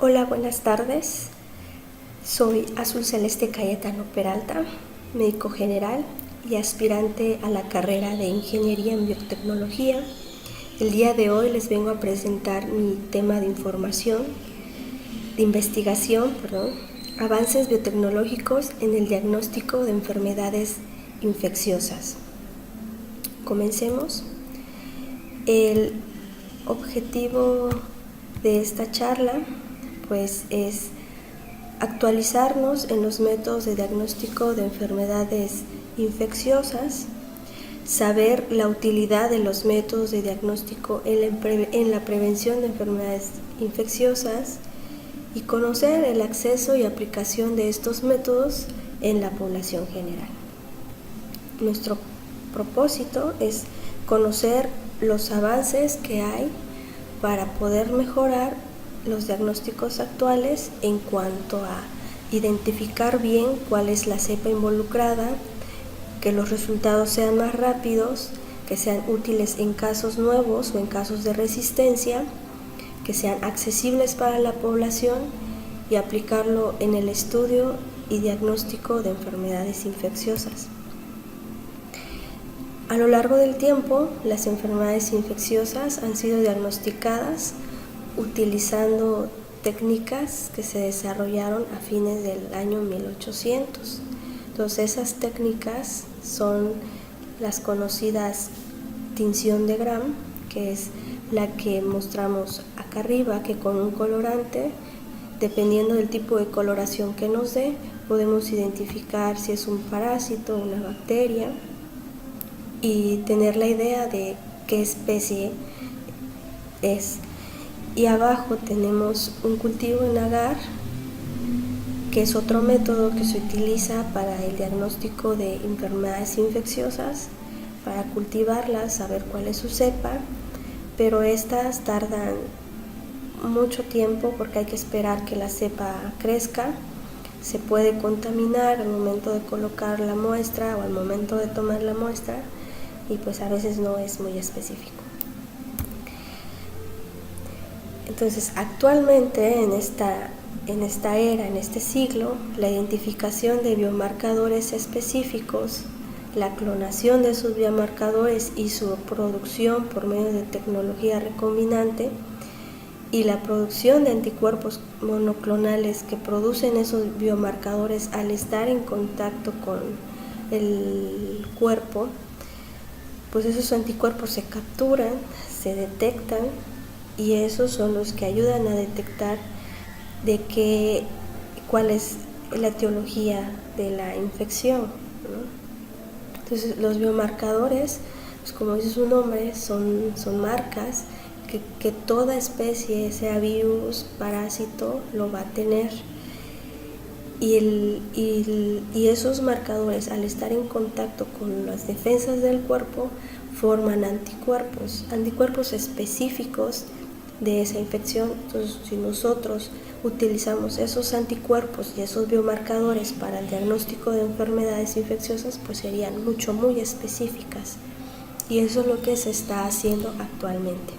Hola, buenas tardes. Soy Azul Celeste Cayetano Peralta, médico general y aspirante a la carrera de Ingeniería en Biotecnología. El día de hoy les vengo a presentar mi tema de investigación, avances biotecnológicos en el diagnóstico de enfermedades infecciosas. Comencemos. El objetivo de esta charla pues es actualizarnos en los métodos de diagnóstico de enfermedades infecciosas, saber la utilidad de los métodos de diagnóstico en la prevención de enfermedades infecciosas y conocer el acceso y aplicación de estos métodos en la población general. Nuestro propósito es conocer los avances que hay para poder mejorar los diagnósticos actuales en cuanto a identificar bien cuál es la cepa involucrada, que los resultados sean más rápidos, que sean útiles en casos nuevos o en casos de resistencia, que sean accesibles para la población y aplicarlo en el estudio y diagnóstico de enfermedades infecciosas. A lo largo del tiempo, las enfermedades infecciosas han sido diagnosticadas utilizando técnicas que se desarrollaron a fines del año 1800. Entonces, esas técnicas son las conocidas tinción de Gram, que es la que mostramos acá arriba, que con un colorante, dependiendo del tipo de coloración que nos dé, podemos identificar si es un parásito o una bacteria y tener la idea de qué especie es. Y abajo tenemos un cultivo en agar, que es otro método que se utiliza para el diagnóstico de enfermedades infecciosas, para cultivarlas, saber cuál es su cepa, pero estas tardan mucho tiempo porque hay que esperar que la cepa crezca, se puede contaminar al momento de colocar la muestra o al momento de tomar la muestra y pues a veces no es muy específico. Entonces, actualmente en esta era, en este siglo, la identificación de biomarcadores específicos, la clonación de sus biomarcadores y su producción por medio de tecnología recombinante y la producción de anticuerpos monoclonales que producen esos biomarcadores al estar en contacto con el cuerpo, pues esos anticuerpos se capturan, se detectan y esos son los que ayudan a detectar cuál es la etiología de la infección, ¿no? Entonces los biomarcadores, pues como dice su nombre, son marcas que toda especie, sea virus, parásito, lo va a tener. Y esos marcadores, al estar en contacto con las defensas del cuerpo, forman anticuerpos específicos de esa infección. Entonces, si nosotros utilizamos esos anticuerpos y esos biomarcadores para el diagnóstico de enfermedades infecciosas, pues serían muy específicas. Y eso es lo que se está haciendo actualmente.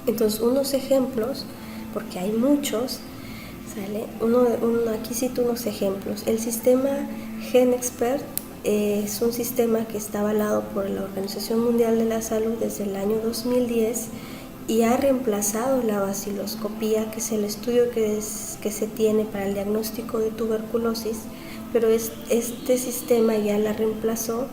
Entonces, unos ejemplos, porque hay muchos, ¿sale? Aquí cito unos ejemplos. El sistema GenExpert es un sistema que está avalado por la Organización Mundial de la Salud desde el año 2010 y ha reemplazado la baciloscopía, que es el estudio que se tiene para el diagnóstico de tuberculosis, pero este sistema ya la reemplazó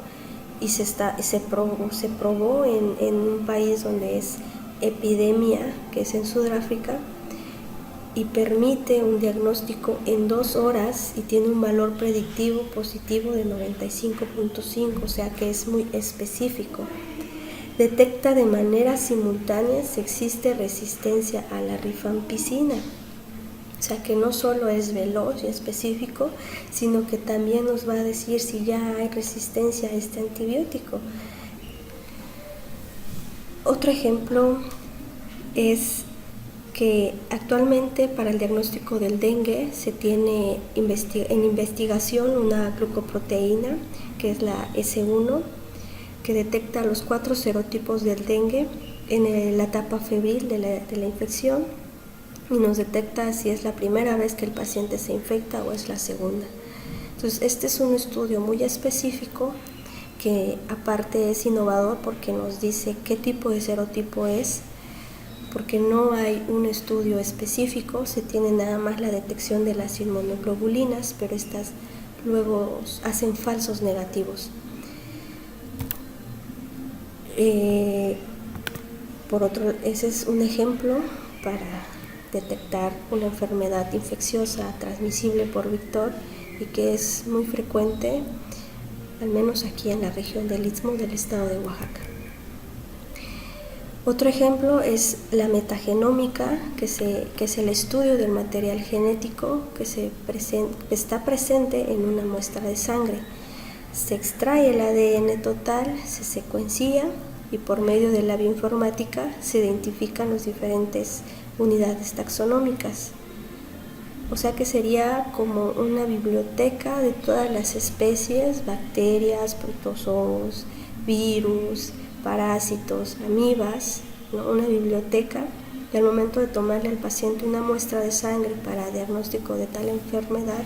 y se probó en un país donde es epidemia, que es en Sudáfrica, y permite un diagnóstico en 2 horas y tiene un valor predictivo positivo de 95.5, o sea que es muy específico. Detecta de manera simultánea si existe resistencia a la rifampicina, o sea que no solo es veloz y específico, sino que también nos va a decir si ya hay resistencia a este antibiótico. Otro ejemplo es que actualmente para el diagnóstico del dengue se tiene en investigación una glucoproteína, que es la S1, que detecta los 4 serotipos del dengue en la etapa febril de la infección. y nos detecta si es la primera vez que el paciente se infecta o es la segunda. Entonces, este es un estudio muy específico que aparte es innovador porque nos dice qué tipo de serotipo es, porque no hay un estudio específico, se tiene nada más la detección de las inmunoglobulinas, pero estas luego hacen falsos negativos. Por otro, ese es un ejemplo para detectar una enfermedad infecciosa transmisible por vector y que es muy frecuente, al menos aquí en la región del Istmo del estado de Oaxaca. Otro ejemplo es la metagenómica, que es el estudio del material genético que está presente en una muestra de sangre. Se extrae el ADN total, se secuencia y por medio de la bioinformática se identifican las diferentes unidades taxonómicas. O sea que sería como una biblioteca de todas las especies, bacterias, protozoos, virus, parásitos, amibas, ¿no? Una biblioteca, y al momento de tomarle al paciente una muestra de sangre para diagnóstico de tal enfermedad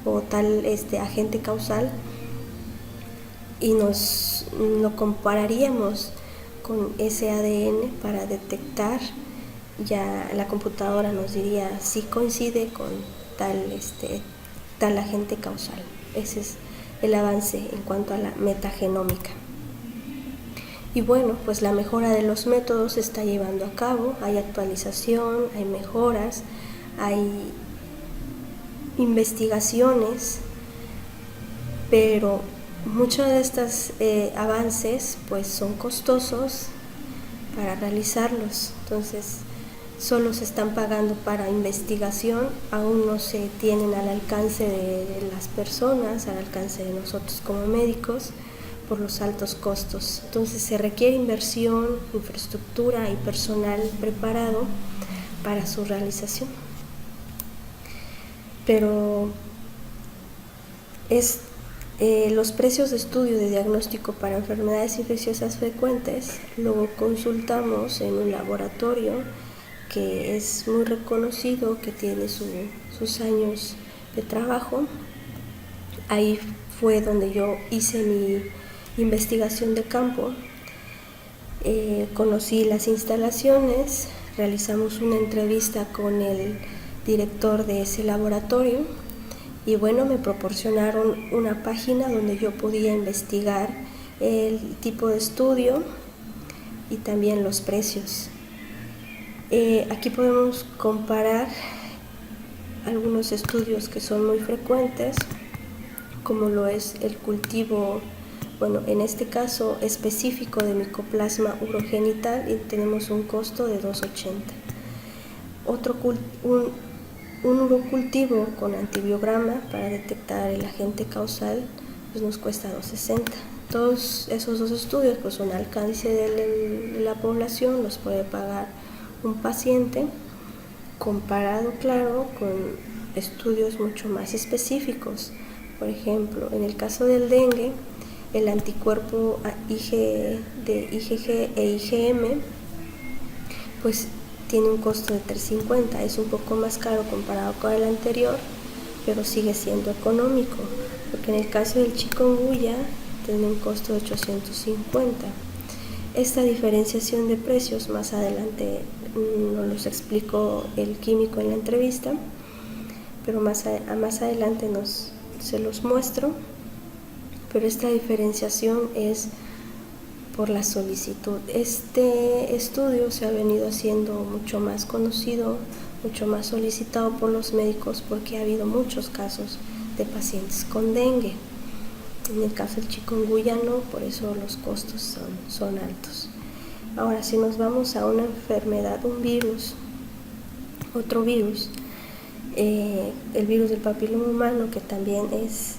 o tal agente causal, y lo compararíamos con ese ADN para detectar, ya la computadora nos diría si coincide con tal agente causal. Ese es el avance en cuanto a la metagenómica. Y bueno, pues la mejora de los métodos se está llevando a cabo, hay actualización, hay mejoras, hay investigaciones, pero muchos de estos avances pues son costosos para realizarlos, entonces solo se están pagando para investigación, aún no se tienen al alcance de las personas, al alcance de nosotros como médicos, por los altos costos. Entonces se requiere inversión, infraestructura y personal preparado para su realización. Pero los precios de estudio de diagnóstico para enfermedades infecciosas frecuentes lo consultamos en un laboratorio que es muy reconocido, que tiene sus años de trabajo. Ahí fue donde yo hice mi investigación de campo, conocí las instalaciones, realizamos una entrevista con el director de ese laboratorio y bueno, me proporcionaron una página donde yo podía investigar el tipo de estudio y también los precios. Aquí podemos comparar algunos estudios que son muy frecuentes, como lo es el cultivo, bueno, en este caso específico de Mycoplasma urogenital, y tenemos un costo de $2.80. Un urocultivo con antibiograma para detectar el agente causal pues nos cuesta $2.60. Todos esos dos estudios pues son al alcance de la población, los puede pagar un paciente, comparado, claro, con estudios mucho más específicos. Por ejemplo, en el caso del dengue, el anticuerpo de IgG e IgM pues tiene un costo de $3.50, es un poco más caro comparado con el anterior, pero sigue siendo económico, porque en el caso del chikungunya tiene un costo de $850. Esta diferenciación de precios más adelante nos los explicó el químico en la entrevista, pero más adelante se los muestro, pero esta diferenciación es por la solicitud. Este estudio se ha venido haciendo mucho más conocido, mucho más solicitado por los médicos porque ha habido muchos casos de pacientes con dengue. En el caso del chikungunya no, por eso los costos son altos. Ahora, si nos vamos a una enfermedad, un virus, otro virus, el virus del papiloma humano, que también es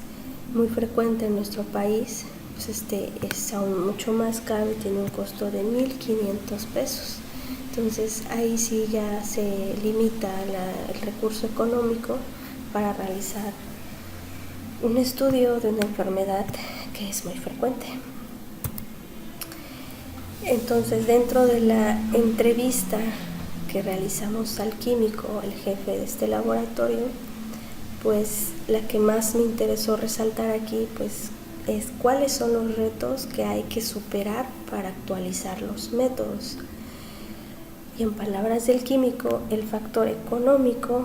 muy frecuente en nuestro país, pues es aún mucho más caro y tiene un costo de $1,500. Entonces ahí sí ya se limita el recurso económico para realizar un estudio de una enfermedad que es muy frecuente. Entonces, dentro de la entrevista que realizamos al químico, el jefe de este laboratorio, pues la que más me interesó resaltar aquí pues es cuáles son los retos que hay que superar para actualizar los métodos. Y en palabras del químico, el factor económico,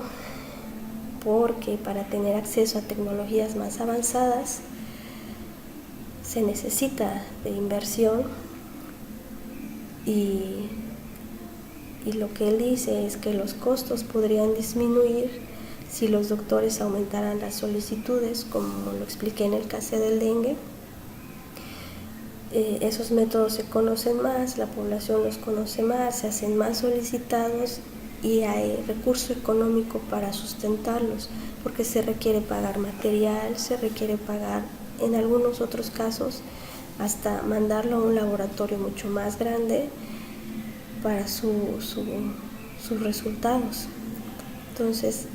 porque para tener acceso a tecnologías más avanzadas se necesita de inversión y lo que él dice es que los costos podrían disminuir si los doctores aumentaran las solicitudes, como lo expliqué en el caso del dengue. Esos métodos se conocen más, la población los conoce más, se hacen más solicitados y hay recurso económico para sustentarlos, porque se requiere pagar material, se requiere pagar, en algunos otros casos, hasta mandarlo a un laboratorio mucho más grande para sus resultados. Entonces,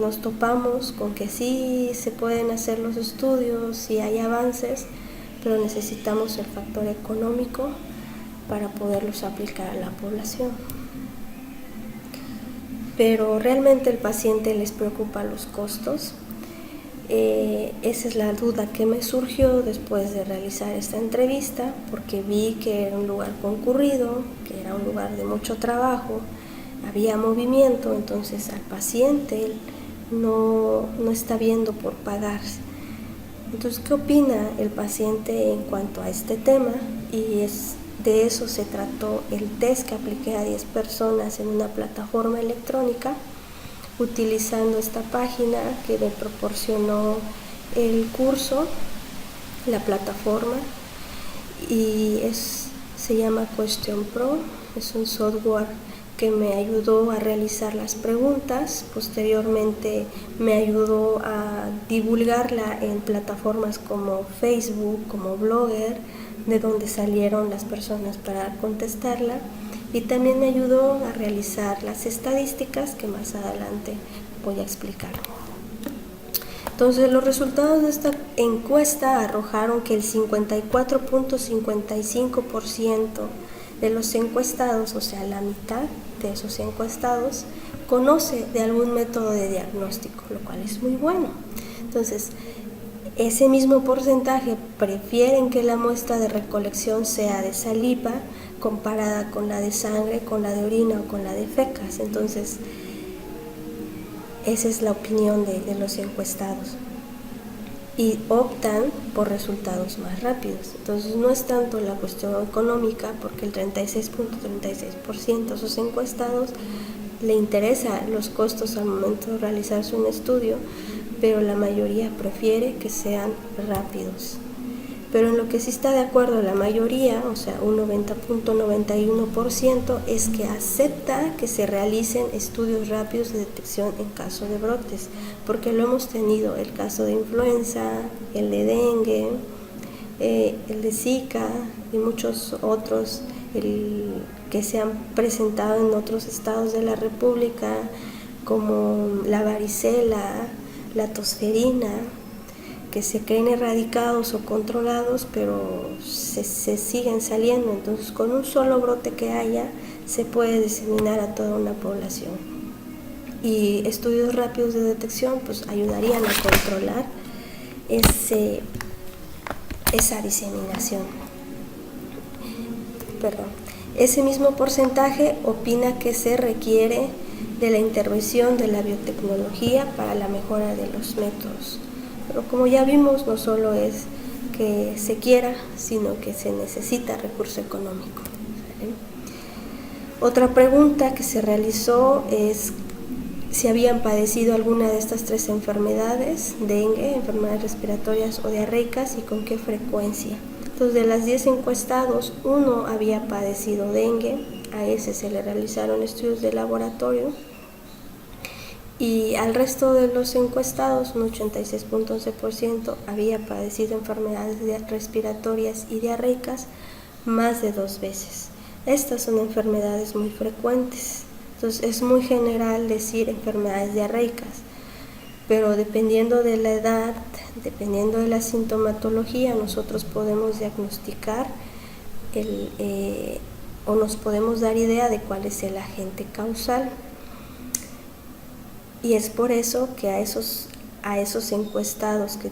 nos topamos con que sí se pueden hacer los estudios, sí hay avances, pero necesitamos el factor económico para poderlos aplicar a la población. Pero realmente el paciente les preocupa los costos. Esa es la duda que me surgió después de realizar esta entrevista, porque vi que era un lugar concurrido, que era un lugar de mucho trabajo, había movimiento, entonces al paciente no está viendo por pagar. Entonces, ¿qué opina el paciente en cuanto a este tema? Y de eso se trató el test que apliqué a 10 personas en una plataforma electrónica, utilizando esta página que me proporcionó el curso, la plataforma, y se llama Question Pro, es un software que me ayudó a realizar las preguntas, posteriormente me ayudó a divulgarla en plataformas como Facebook, como Blogger, de donde salieron las personas para contestarla, y también me ayudó a realizar las estadísticas que más adelante voy a explicar. Entonces, los resultados de esta encuesta arrojaron que el 54.55% de los encuestados, o sea, la mitad de esos encuestados, conoce de algún método de diagnóstico, lo cual es muy bueno. Entonces, ese mismo porcentaje prefieren que la muestra de recolección sea de saliva comparada con la de sangre, con la de orina o con la de fecas. Entonces, esa es la opinión de los encuestados y optan por resultados más rápidos. Entonces, no es tanto la cuestión económica, porque el 36.36% de esos encuestados le interesa los costos al momento de realizarse un estudio, pero la mayoría prefiere que sean rápidos. Pero en lo que sí está de acuerdo la mayoría, o sea, un 90.91%, es que acepta que se realicen estudios rápidos de detección en caso de brotes, porque lo hemos tenido, el caso de influenza, el de dengue, el de Zika y muchos otros que se han presentado en otros estados de la República, como la varicela, la tosferina, que se creen erradicados o controlados, pero se siguen saliendo. Entonces, con un solo brote que haya, se puede diseminar a toda una población. Y estudios rápidos de detección pues ayudarían a controlar esa diseminación. Ese mismo porcentaje opina que se requiere de la intervención de la biotecnología para la mejora de los métodos. Pero como ya vimos, no solo es que se quiera, sino que se necesita recurso económico. ¿Vale? Otra pregunta que se realizó es si habían padecido alguna de estas 3 enfermedades: dengue, enfermedades respiratorias o diarreicas, y con qué frecuencia. Entonces, de las 10 encuestados, 1 había padecido dengue, a ese se le realizaron estudios de laboratorio, y al resto de los encuestados, un 86.11%, había padecido enfermedades respiratorias y diarreicas más de 2 veces. Estas son enfermedades muy frecuentes, entonces es muy general decir enfermedades diarreicas, pero dependiendo de la edad, dependiendo de la sintomatología, nosotros podemos diagnosticar o nos podemos dar idea de cuál es el agente causal. Y es por eso que a esos encuestados que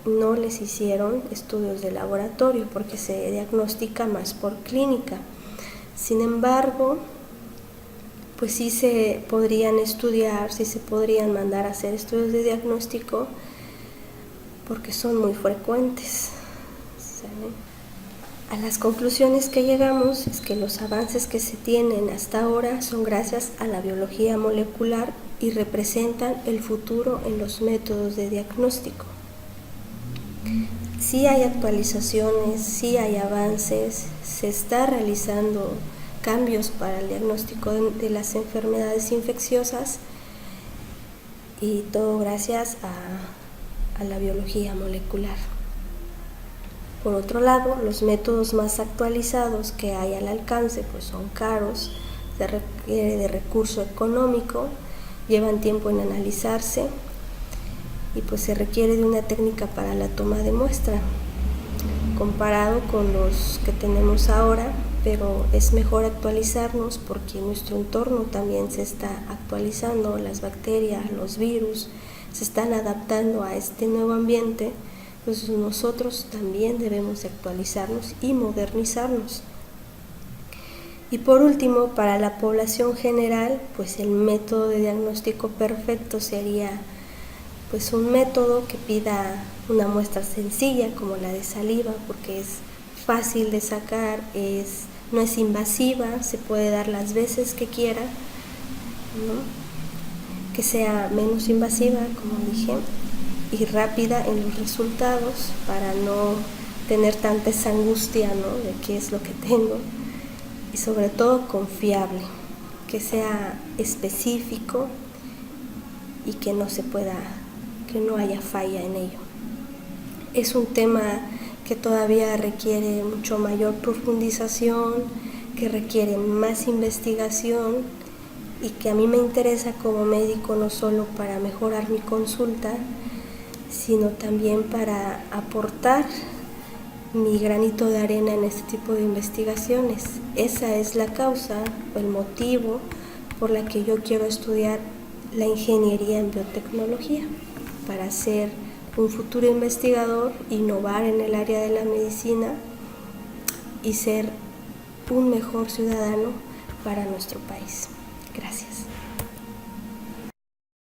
no les hicieron estudios de laboratorio, porque se diagnostica más por clínica. Sin embargo, pues sí se podrían estudiar, sí se podrían mandar a hacer estudios de diagnóstico, porque son muy frecuentes. ¿Sale? A las conclusiones que llegamos es que los avances que se tienen hasta ahora son gracias a la biología molecular y representan el futuro en los métodos de diagnóstico. Sí hay actualizaciones, sí hay avances, se está realizando cambios para el diagnóstico de las enfermedades infecciosas, y todo gracias a la biología molecular. Por otro lado, los métodos más actualizados que hay al alcance pues son caros, se requiere de recurso económico, llevan tiempo en analizarse y pues se requiere de una técnica para la toma de muestra, comparado con los que tenemos ahora, pero es mejor actualizarnos porque nuestro entorno también se está actualizando, las bacterias, los virus se están adaptando a este nuevo ambiente. Entonces nosotros también debemos actualizarnos y modernizarnos. Y por último, para la población general, pues el método de diagnóstico perfecto sería pues un método que pida una muestra sencilla como la de saliva, porque es fácil de sacar, no es invasiva, se puede dar las veces que quiera, ¿no? Que sea menos invasiva, como dije, y rápida en los resultados para no tener tanta esa angustia, ¿no? De qué es lo que tengo, y sobre todo confiable, que sea específico y que no haya falla en ello. Es un tema que todavía requiere mucho mayor profundización, que requiere más investigación y que a mí me interesa como médico no solo para mejorar mi consulta, sino también para aportar mi granito de arena en este tipo de investigaciones. Esa es la causa o el motivo por la que yo quiero estudiar la ingeniería en biotecnología, para ser un futuro investigador, innovar en el área de la medicina y ser un mejor ciudadano para nuestro país. Gracias.